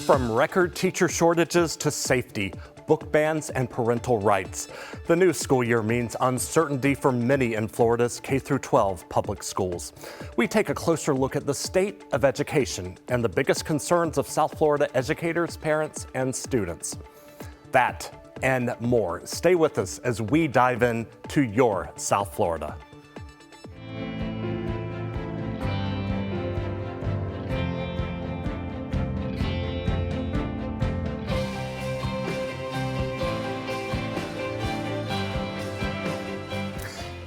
From record teacher shortages to safety, book bans, and parental rights, the new school year means uncertainty for many in Florida's K-12 public schools. We take a closer look at the state of education and the biggest concerns of South Florida educators, parents, and students. That and more. Stay with us as we dive in to your South Florida.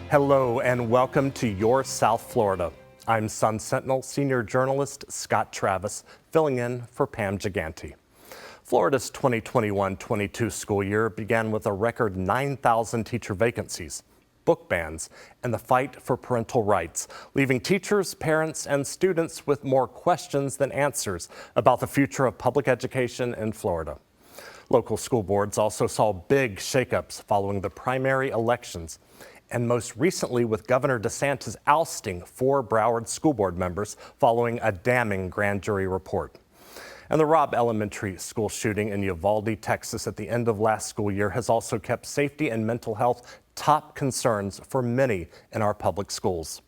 Hello and welcome to your South Florida. I'm Sun Sentinel senior journalist Scott Travis, filling in for Pam Gigante. Florida's 2021-22 school year began with a record 9,000 teacher vacancies, book bans, and the fight for parental rights, leaving teachers, parents, and students with more questions than answers about the future of public education in Florida. Local school boards also saw big shakeups following the primary elections, and most recently with Governor DeSantis ousting 4 Broward school board members following a damning grand jury report. And the Robb Elementary School shooting in Uvalde, Texas at the end of last school year has also kept safety and mental health top concerns for many in our public schools.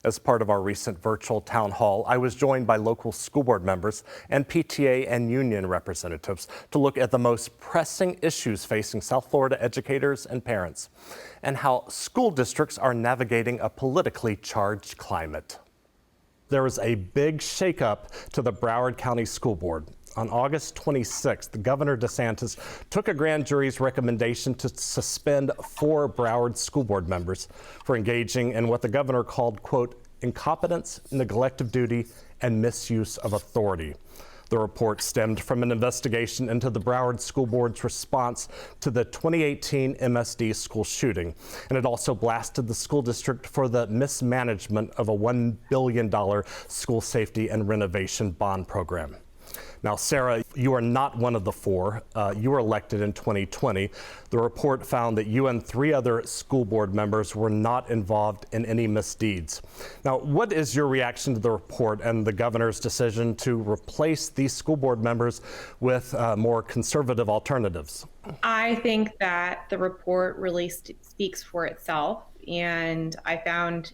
As part of our recent virtual town hall, I was joined by local school board members and PTA and union representatives to look at the most pressing issues facing South Florida educators and parents, and how school districts are navigating a politically charged climate. There was a big shakeup to the Broward County School Board. On August 26th, Governor DeSantis took a grand jury's recommendation to suspend 4 Broward school board members for engaging in what the governor called, quote, incompetence, neglect of duty, and misuse of authority. The report stemmed from an investigation into the Broward School Board's response to the 2018 MSD school shooting, and it also blasted the school district for the mismanagement of a $1 billion school safety and renovation bond program. Now, Sarah, you are not one of the 4. You were elected in 2020. The report found that you and 3 other school board members were not involved in any misdeeds. Now, what is your reaction to the report and the governor's decision to replace these school board members with more conservative alternatives? I think that the report really speaks for itself. And I found,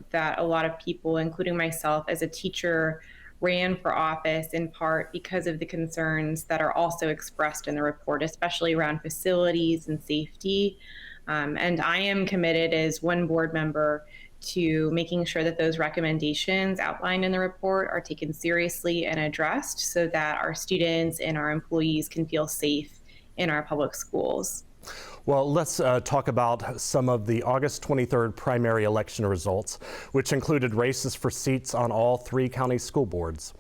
that a lot of people, including myself as a teacher, ran for office in part because of the concerns that are also expressed in the report, especially around facilities and safety. And I am committed as one board member to making sure that those recommendations outlined in the report are taken seriously and addressed so that our students and our employees can feel safe in our public schools. Well, let's talk about some of the August 23rd primary election results, which included races for seats on all 3 county school boards.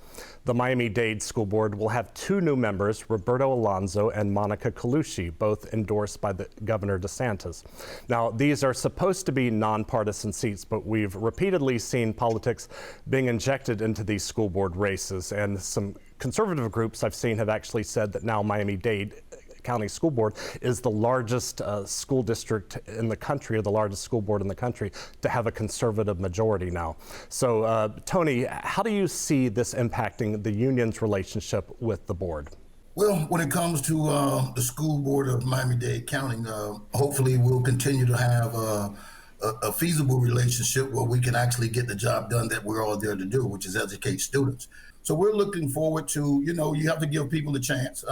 The Miami-Dade School Board will have 2 new members, Roberto Alonso and Monica Colucci, both endorsed by the Governor DeSantis. Now, these are supposed to be nonpartisan seats, but we've repeatedly seen politics being injected into these school board races, and some conservative groups I've seen have actually said that now Miami-Dade County School Board is the largest school district in the country, or the largest school board in the country, to have a conservative majority now. So, Tony, how do you see this impacting the union's relationship with the board? Well, when it comes to the school board of Miami-Dade County, hopefully we'll continue to have a feasible relationship where we can actually get the job done that we're all there to do, which is educate students. So we're looking forward to, you have to give people a chance.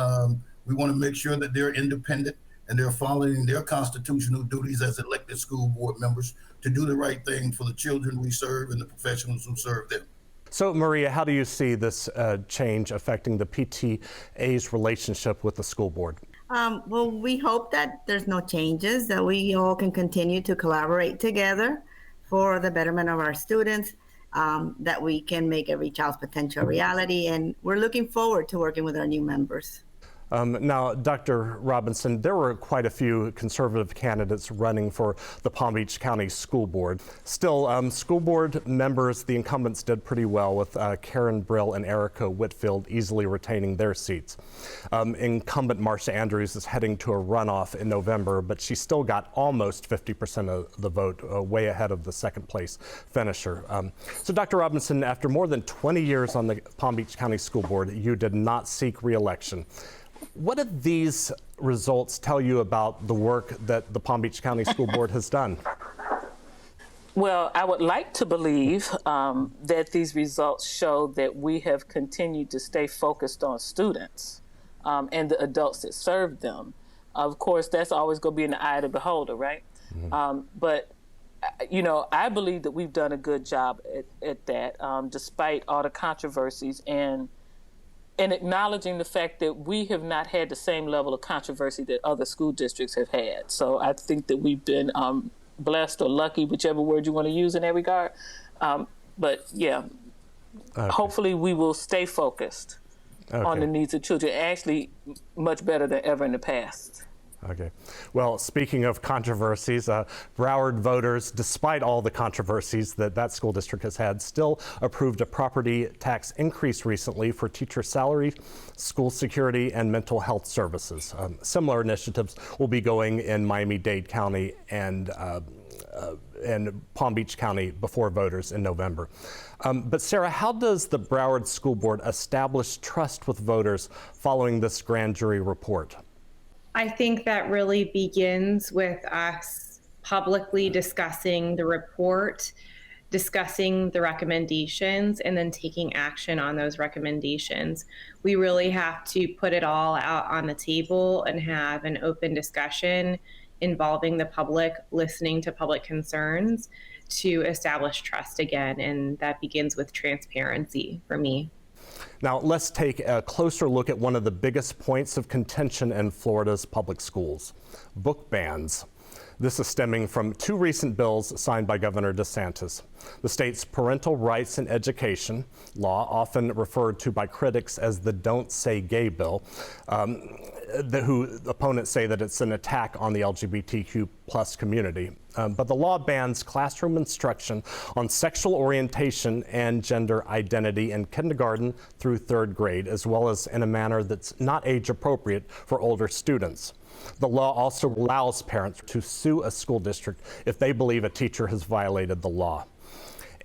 We want to make sure that they're independent and they're following their constitutional duties as elected school board members to do the right thing for the children we serve and the professionals who serve them. So, Maria, how do you see this change affecting the PTA's relationship with the school board? Well, we hope that there's no changes, that we all can continue to collaborate together for the betterment of our students, that we can make every child's potential a reality. And we're looking forward to working with our new members. Now, Dr. Robinson, there were quite a few conservative candidates running for the Palm Beach County School Board. Still, school board members, the incumbents did pretty well, with Karen Brill and Erica Whitfield easily retaining their seats. Incumbent Marcia Andrews is heading to a runoff in November, but she still got almost 50% of the vote, way ahead of the second place finisher. So, Dr. Robinson, after more than 20 years on the Palm Beach County School Board, you did not seek re-election. What do these results tell you about the work that the Palm Beach County School Board has done? Well, I would like to believe that these results show that we have continued to stay focused on students and the adults that serve them. Of course, that's always going to be in the eye of the beholder, right? Mm-hmm. But, you know, I believe that we've done a good job at that, despite all the controversies and acknowledging the fact that we have not had the same level of controversy that other school districts have had. So I think that we've been blessed or lucky, whichever word you want to use in that regard. But yeah, okay. Hopefully we will stay focused on the needs of children, actually much better than ever in the past. Okay. Well, speaking of controversies, Broward voters, despite all the controversies that school district has had, still approved a property tax increase recently for teacher salary, school security, and mental health services. Similar initiatives will be going in Miami-Dade County and Palm Beach County before voters in November. But Sarah, how does the Broward School Board establish trust with voters following this grand jury report? I think that really begins with us publicly discussing the report, discussing the recommendations, and then taking action on those recommendations. We really have to put it all out on the table and have an open discussion involving the public, listening to public concerns to establish trust again. And that begins with transparency for me. Now, let's take a closer look at one of the biggest points of contention in Florida's public schools, book bans. This is stemming from two recent bills signed by Governor DeSantis. The state's parental rights in education law, often referred to by critics as the Don't Say Gay bill, who opponents say that it's an attack on the LGBTQ plus community. But the law bans classroom instruction on sexual orientation and gender identity in kindergarten through third grade, as well as in a manner that's not age appropriate for older students. The law also allows parents to sue a school district if they believe a teacher has violated the law.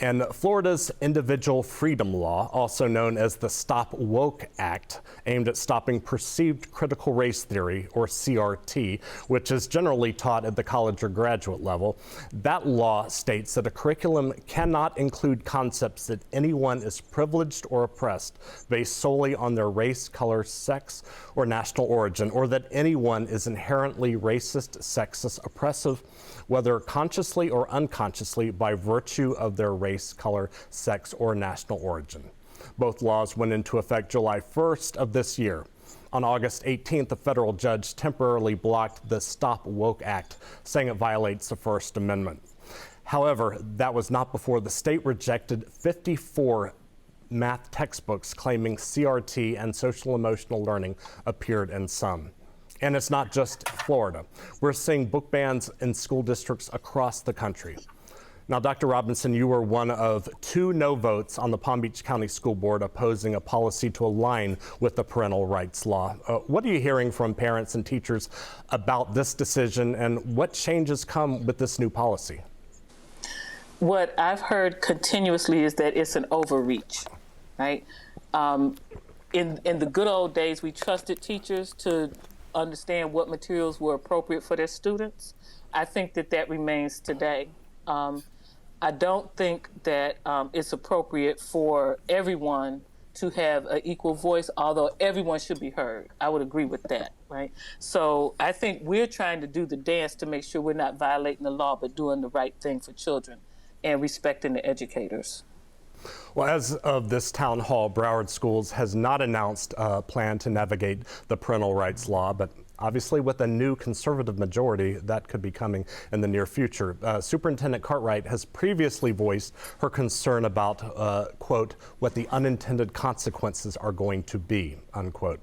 And Florida's Individual Freedom Law, also known as the Stop Woke Act, aimed at stopping perceived critical race theory, or CRT, which is generally taught at the college or graduate level. That law states that a curriculum cannot include concepts that anyone is privileged or oppressed based solely on their race, color, sex, or national origin, or that anyone is inherently racist, sexist, oppressive, whether consciously or unconsciously, by virtue of their race, color, sex, or national origin. Both laws went into effect July 1st of this year. On August 18th, a federal judge temporarily blocked the Stop Woke Act, saying it violates the First Amendment. However, that was not before the state rejected 54 math textbooks claiming CRT and social emotional learning appeared in some. And it's not just Florida. We're seeing book bans in school districts across the country. Now, Dr. Robinson, you were one of 2 no votes on the Palm Beach County School Board opposing a policy to align with the parental rights law. What are you hearing from parents and teachers about this decision, and what changes come with this new policy? What I've heard continuously is that it's an overreach, right? In the good old days, we trusted teachers to understand what materials were appropriate for their students. I think that remains today. I don't think that it's appropriate for everyone to have an equal voice, although everyone should be heard. I would agree with that, right? So I think we're trying to do the dance to make sure we're not violating the law, but doing the right thing for children and respecting the educators. Well, as of this town hall, Broward Schools has not announced a plan to navigate the parental rights law, but obviously with a new conservative majority, that could be coming in the near future. Superintendent Cartwright has previously voiced her concern about, quote, what the unintended consequences are going to be, unquote.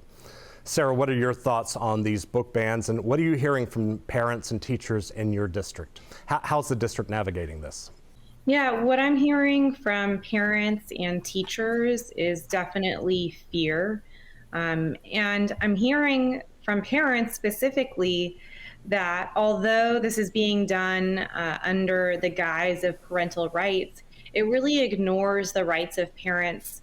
Sarah, what are your thoughts on these book bans, and what are you hearing from parents and teachers in your district? How's the district navigating this? Yeah, what I'm hearing from parents and teachers is definitely fear. And I'm hearing from parents specifically that although this is being done under the guise of parental rights, it really ignores the rights of parents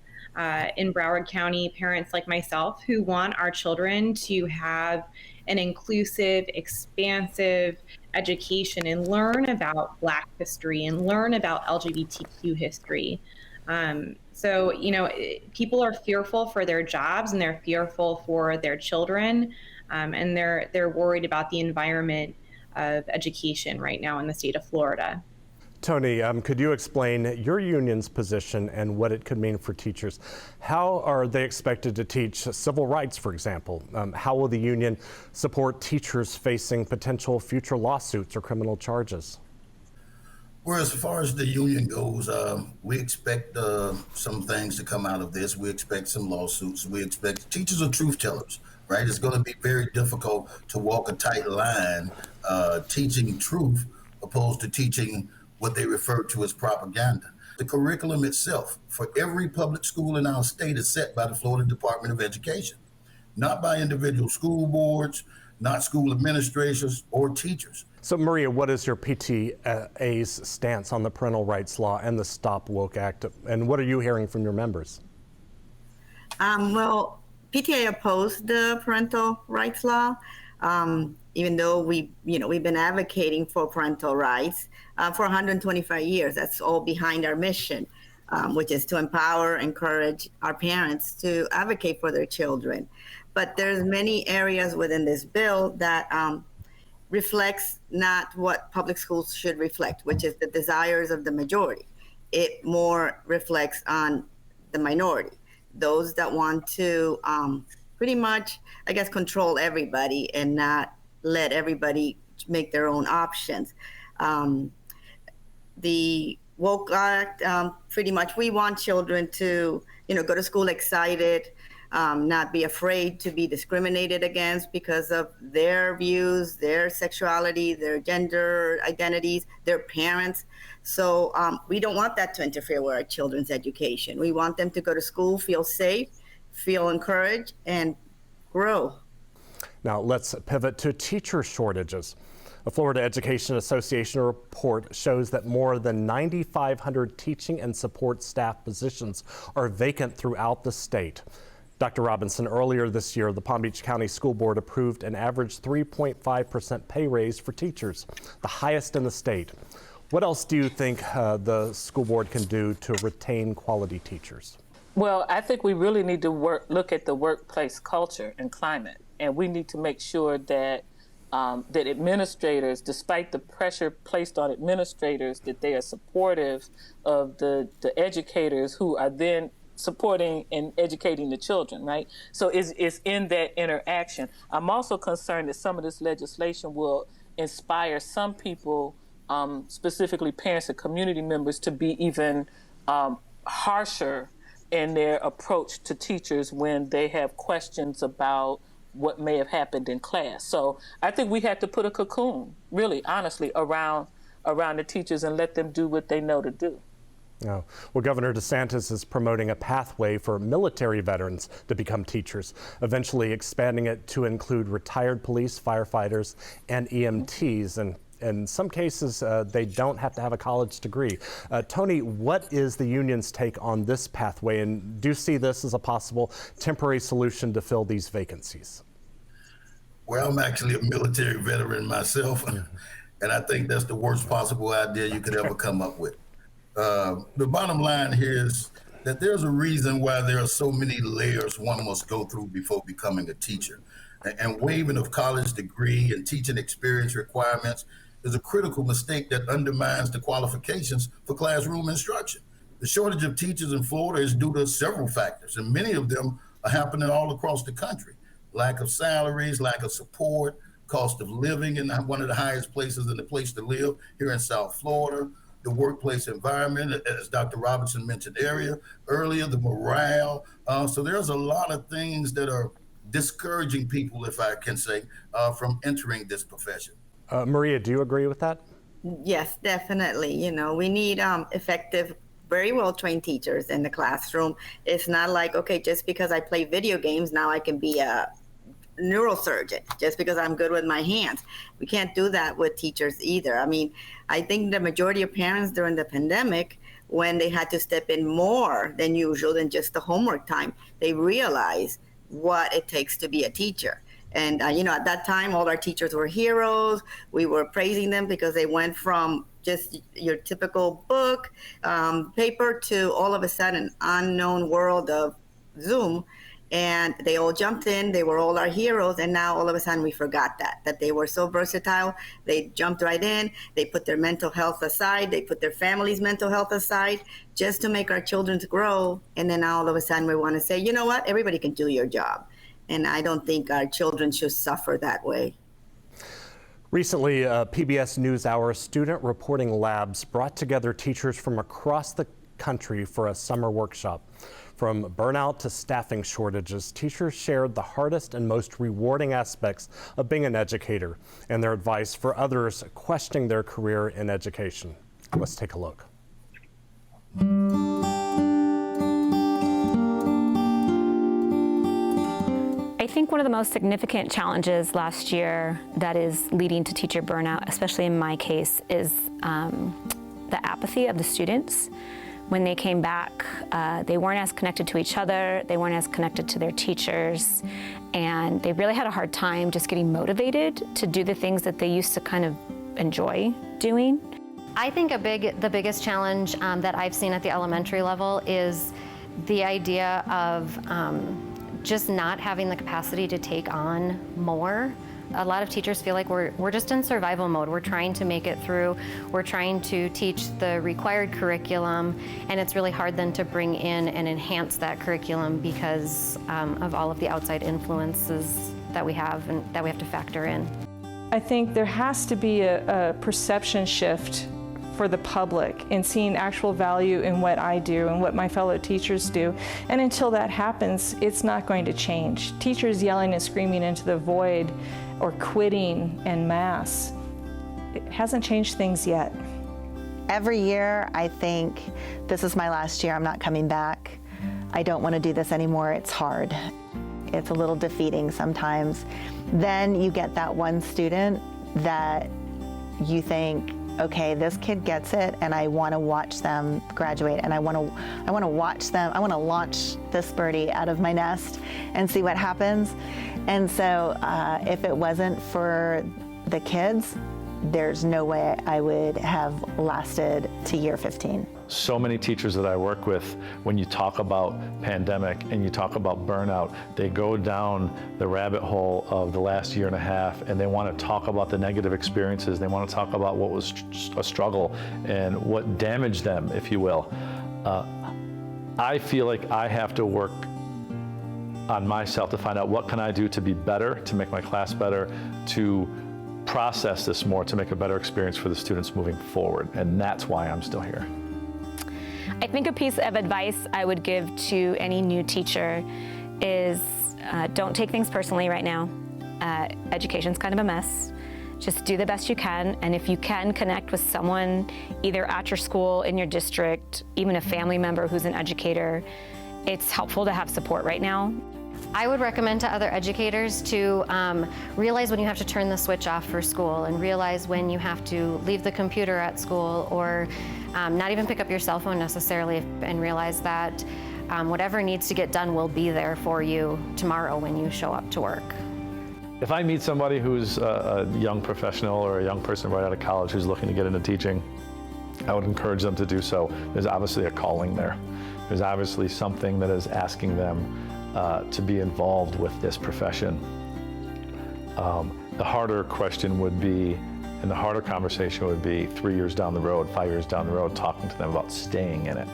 in Broward County, parents like myself who want our children to have an inclusive, expansive education and learn about Black history and learn about LGBTQ history. So, you know, people are fearful for their jobs and they're fearful for their children, and they're worried about the environment of education right now in the state of Florida. Tony, could you explain your union's position and what it could mean for teachers? How are they expected to teach civil rights, for example? How will the union support teachers facing potential future lawsuits or criminal charges? Well, as far as the union goes, we expect some things to come out of this. We expect some lawsuits. We expect teachers are truth tellers, right? It's going to be very difficult to walk a tight line teaching truth opposed to teaching what they refer to as propaganda. The curriculum itself for every public school in our state is set by the Florida Department of Education, not by individual school boards, not school administrators or teachers. So Maria, what is your PTA's stance on the parental rights law and the Stop Woke Act? And what are you hearing from your members? Well, PTA opposed the parental rights law, even though we've been advocating for parental rights for 125 years. That's all behind our mission, which is to empower, encourage our parents to advocate for their children. But there's many areas within this bill that reflects not what public schools should reflect, which is the desires of the majority. It more reflects on the minority, those that want to pretty much, I guess, control everybody and not let everybody make their own options. The Woke Act, pretty much, we want children to, go to school excited, not be afraid to be discriminated against because of their views, their sexuality, their gender identities, their parents. So we don't want that to interfere with our children's education. We want them to go to school, feel safe, feel encouraged, and grow. Now let's pivot to teacher shortages. A Florida Education Association report shows that more than 9,500 teaching and support staff positions are vacant throughout the state. Dr. Robinson, earlier this year, the Palm Beach County School Board approved an average 3.5% pay raise for teachers, the highest in the state. What else do you think the school board can do to retain quality teachers? Well, I think we really need to look at the workplace culture and climate, and we need to make sure that that administrators, despite the pressure placed on administrators, that they are supportive of the educators who are then supporting and educating the children, right? So it's in that interaction. I'm also concerned that some of this legislation will inspire some people, specifically parents and community members, to be even harsher in their approach to teachers when they have questions about what may have happened in class. So I think we have to put a cocoon, really, honestly, around the teachers and let them do what they know to do. Oh. Well, Governor DeSantis is promoting a pathway for military veterans to become teachers, eventually expanding it to include retired police, firefighters, and EMTs. And in some cases, they don't have to have a college degree. Tony, what is the union's take on this pathway, and do you see this as a possible temporary solution to fill these vacancies? Well, I'm actually a military veteran myself, and I think that's the worst possible idea you could ever come up with. The bottom line here is that there's a reason why there are so many layers one must go through before becoming a teacher. And waiving of college degree and teaching experience requirements is a critical mistake that undermines the qualifications for classroom instruction. The shortage of teachers in Florida is due to several factors, and many of them are happening all across the country. Lack of salaries, lack of support, cost of living in one of the highest places in the place to live here in South Florida, the workplace environment, as Dr. Robinson mentioned earlier, the morale. So there's a lot of things that are discouraging people, if I can say, from entering this profession. Maria, do you agree with that? Yes, definitely. You know, we need effective, very well trained teachers in the classroom. It's not like, okay, just because I play video games, now I can be a neurosurgeon just because I'm good with my hands. We can't do that with teachers either. I mean, I think the majority of parents during the pandemic, when they had to step in more than usual than just the homework time, they realized what it takes to be a teacher. And, you know, at that time, all our teachers were heroes. We were praising them because they went from just your typical book, paper, to all of a sudden unknown world of Zoom. And they all jumped in. They were all our heroes. And now all of a sudden we forgot that they were so versatile. They jumped right in. They put their mental health aside. They put their family's mental health aside just to make our children grow. And then now all of a sudden we want to say, you know what, everybody can do your job. And I don't think our children should suffer that way. Recently, a PBS NewsHour student reporting labs brought together teachers from across the country for a summer workshop. From burnout to staffing shortages, teachers shared the hardest and most rewarding aspects of being an educator and their advice for others questioning their career in education. Let's take a look. I think one of the most significant challenges last year that is leading to teacher burnout, especially in my case, is the apathy of the students. When they came back, they weren't as connected to each other, they weren't as connected to their teachers, and they really had a hard time just getting motivated to do the things that they used to kind of enjoy doing. I think the biggest challenge that I've seen at the elementary level is the idea of just not having the capacity to take on more. A lot of teachers feel like we're just in survival mode. We're trying to make it through. We're trying to teach the required curriculum, and it's really hard then to bring in and enhance that curriculum because of all of the outside influences that we have and that we have to factor in. I think there has to be a perception shift for the public in seeing actual value in what I do and what my fellow teachers do. And until that happens, it's not going to change. Teachers yelling and screaming into the void or quitting en masse, it hasn't changed things yet. Every year I think, this is my last year, I'm not coming back. I don't want to do this anymore, it's hard. It's a little defeating sometimes. Then you get that one student that you think, okay, this kid gets it, and I want to watch them graduate, and I want to watch them. I want to launch this birdie out of my nest and see what happens. And so, if it wasn't for the kids, there's no way I would have lasted to year 15. So many teachers that I work with, when you talk about pandemic and you talk about burnout, they go down the rabbit hole of the last year and a half, and they want to talk about the negative experiences. They want to talk about what was a struggle and what damaged them, if you will. I feel like I have to work on myself to find out what can I do to be better, to make my class better, to process this more, to make a better experience for the students moving forward. And that's why I'm still here. I think a piece of advice I would give to any new teacher is don't take things personally right now. Education's kind of a mess. Just do the best you can, and if you can connect with someone either at your school, in your district, even a family member who's an educator, it's helpful to have support right now. I would recommend to other educators to realize when you have to turn the switch off for school, and realize when you have to leave the computer at school, or not even pick up your cell phone necessarily, and realize that whatever needs to get done will be there for you tomorrow when you show up to work. If I meet somebody who's a young professional or a young person right out of college who's looking to get into teaching, I would encourage them to do so. There's obviously a calling there. There's obviously something that is asking them to be involved with this profession. The harder question would be, and the harder conversation would be 3 years down the road, 5 years down the road, talking to them about staying in it.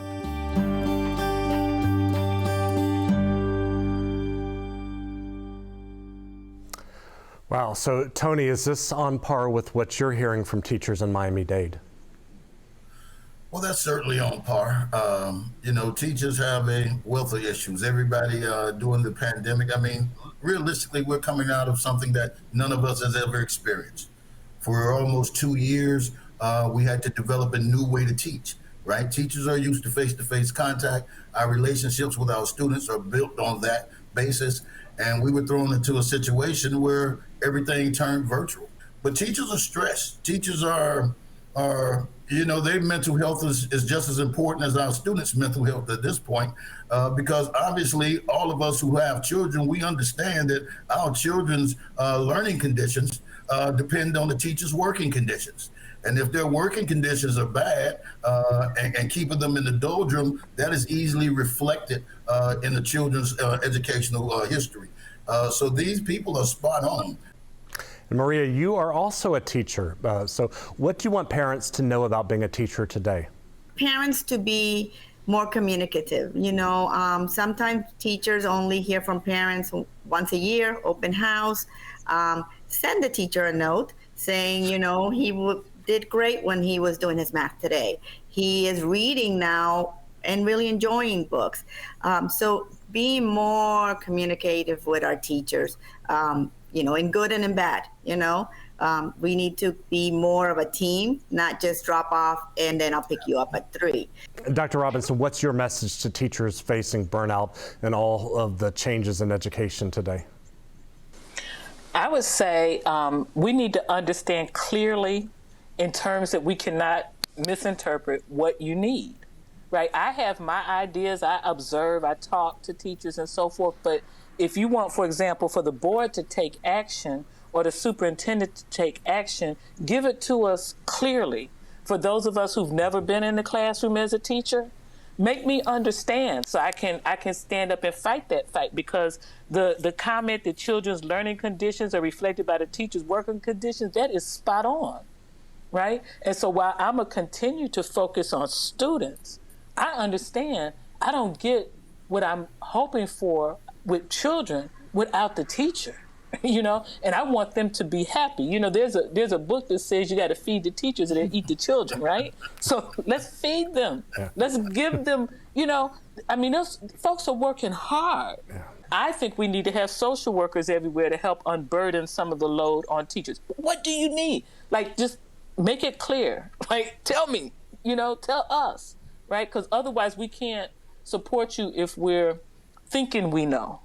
Wow, so Tony, is this on par with what you're hearing from teachers in Miami-Dade? Well, that's certainly on par. Teachers have a wealth of issues. Everybody during the pandemic, I mean, realistically, we're coming out of something that none of us has ever experienced. For almost 2 years, we had to develop a new way to teach, right? Teachers are used to face-to-face contact. Our relationships with our students are built on that basis. And we were thrown into a situation where everything turned virtual. But teachers are stressed. Teachers are their mental health is just as important as our students' mental health at this point, because obviously all of us who have children, we understand that our children's learning conditions depend on the teacher's working conditions. And if their working conditions are bad and keeping them in the doldrum, that is easily reflected in the children's educational history. So these people are spot on. And Maria, you are also a teacher. So what do you want parents to know about being a teacher today? Parents to be more communicative. Sometimes teachers only hear from parents once a year, open house. Send the teacher a note saying, he did great when he was doing his math today. He is reading now and really enjoying books. So being more communicative with our teachers, in good and in bad, we need to be more of a team, not just drop off and then I'll pick you up at 3. Dr. Robinson, what's your message to teachers facing burnout and all of the changes in education today? I would say we need to understand clearly in terms that we cannot misinterpret what you need, right? I have my ideas, I observe, I talk to teachers and so forth, but if you want, for example, for the board to take action or the superintendent to take action, give it to us clearly. For those of us who've never been in the classroom as a teacher, make me understand so I can stand up and fight that fight, because the comment that children's learning conditions are reflected by the teacher's working conditions, that is spot on, right? And so while I'm going to continue to focus on students, I understand I don't get what I'm hoping for with children without the teacher, and I want them to be happy. There's a book that says you got to feed the teachers and then eat the children, right? So let's feed them. Yeah. Let's give them, those folks are working hard. Yeah. I think we need to have social workers everywhere to help unburden some of the load on teachers. What do you need? Just make it clear. Tell me, tell us, right? Because otherwise we can't support you if we're thinking we know.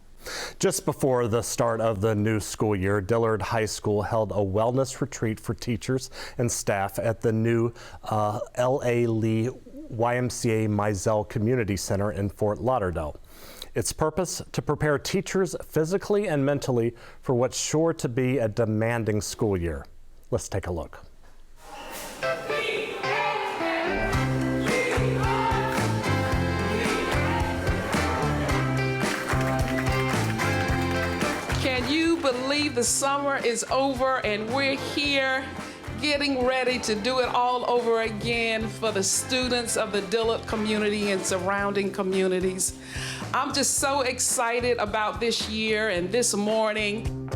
Just before the start of the new school year, Dillard High School held a wellness retreat for teachers and staff at the new L.A. Lee YMCA Mizell Community Center in Fort Lauderdale. Its purpose, to prepare teachers physically and mentally for what's sure to be a demanding school year. Let's take a look. Believe the summer is over and we're here getting ready to do it all over again for the students of the Dillard community and surrounding communities. I'm just so excited about this year and this morning.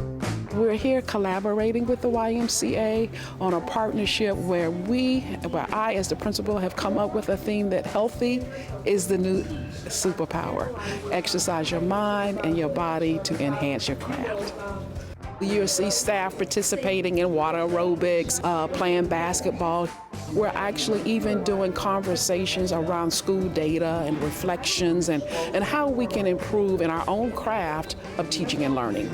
We're here collaborating with the YMCA on a partnership where I, as the principal, have come up with a theme that healthy is the new superpower. Exercise your mind and your body to enhance your craft. You'll see staff participating in water aerobics, playing basketball. We're actually even doing conversations around school data and reflections and how we can improve in our own craft of teaching and learning.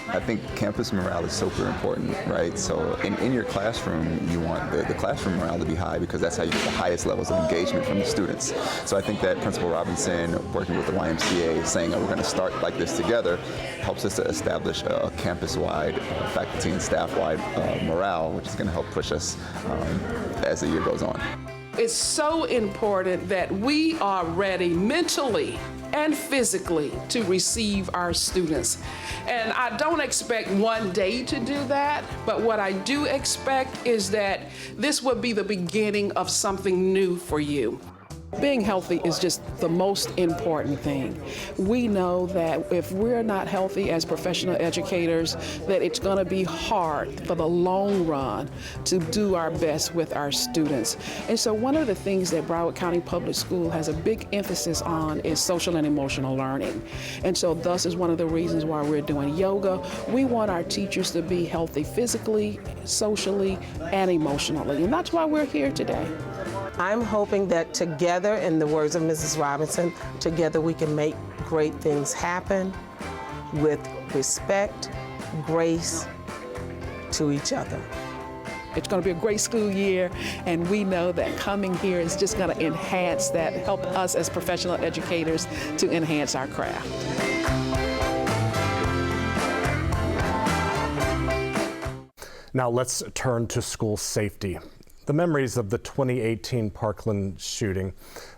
I think campus morale is super important, right? So in your classroom, you want the classroom morale to be high because that's how you get the highest levels of engagement from the students. So I think that Principal Robinson, working with the YMCA, saying that we're going to start like this together, helps us to establish a campus-wide, faculty and staff-wide morale, which is going to help push us as the year goes on. It's so important that we are ready mentally and physically to receive our students. And I don't expect one day to do that, but what I do expect is that this will be the beginning of something new for you. Being healthy is just the most important thing. We know that if we're not healthy as professional educators, that it's going to be hard for the long run to do our best with our students. And so one of the things that Broward County Public School has a big emphasis on is social and emotional learning. And so thus is one of the reasons why we're doing yoga. We want our teachers to be healthy physically, socially, and emotionally. And that's why we're here today. I'm hoping that together, in the words of Mrs. Robinson, together we can make great things happen with respect, grace to each other. It's going to be a great school year, and we know that coming here is just going to enhance that, help us as professional educators to enhance our craft. Now let's turn to school safety. The memories of the 2018 Parkland shooting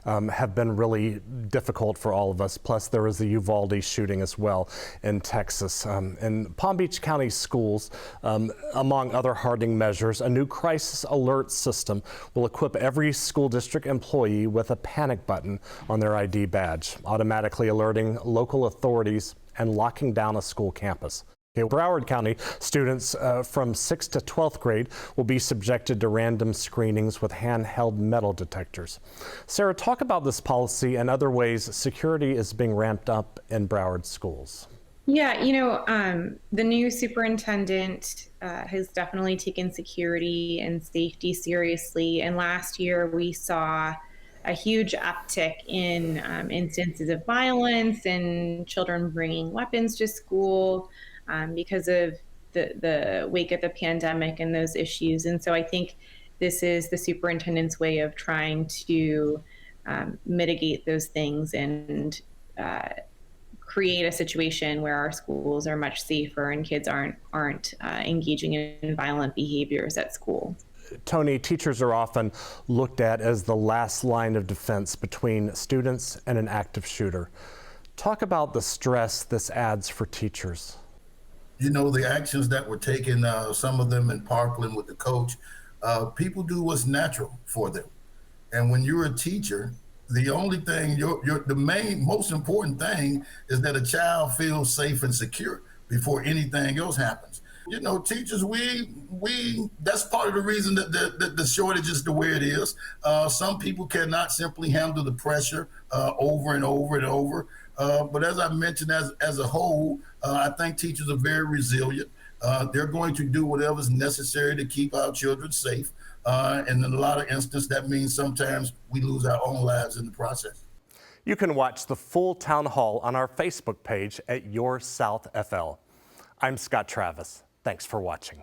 have been really difficult for all of us. Plus, there was the Uvalde shooting as well in Texas. In Palm Beach County schools, among other hardening measures, a new crisis alert system will equip every school district employee with a panic button on their ID badge, automatically alerting local authorities and locking down a school campus. Broward County students from 6th to 12th grade will be subjected to random screenings with handheld metal detectors. Sarah, talk about this policy and other ways security is being ramped up in Broward schools. Yeah, the new superintendent has definitely taken security and safety seriously. And last year we saw a huge uptick in instances of violence and children bringing weapons to school. Because of the wake of the pandemic and those issues. And so I think this is the superintendent's way of trying to mitigate those things and create a situation where our schools are much safer and kids aren't engaging in violent behaviors at school. Tony, teachers are often looked at as the last line of defense between students and an active shooter. Talk about the stress this adds for teachers. The actions that were taken, some of them in Parkland with the coach, people do what's natural for them. And when you're a teacher, the only thing, the most important thing is that a child feels safe and secure before anything else happens. Teachers, that's part of the reason that the shortage is the way it is. Some people cannot simply handle the pressure over and over and over. But as I mentioned, as a whole, I think teachers are very resilient. They're going to do whatever's necessary to keep our children safe. And in a lot of instances, that means sometimes we lose our own lives in the process. You can watch the full town hall on our Facebook page at Your South FL. I'm Scott Travis. Thanks for watching.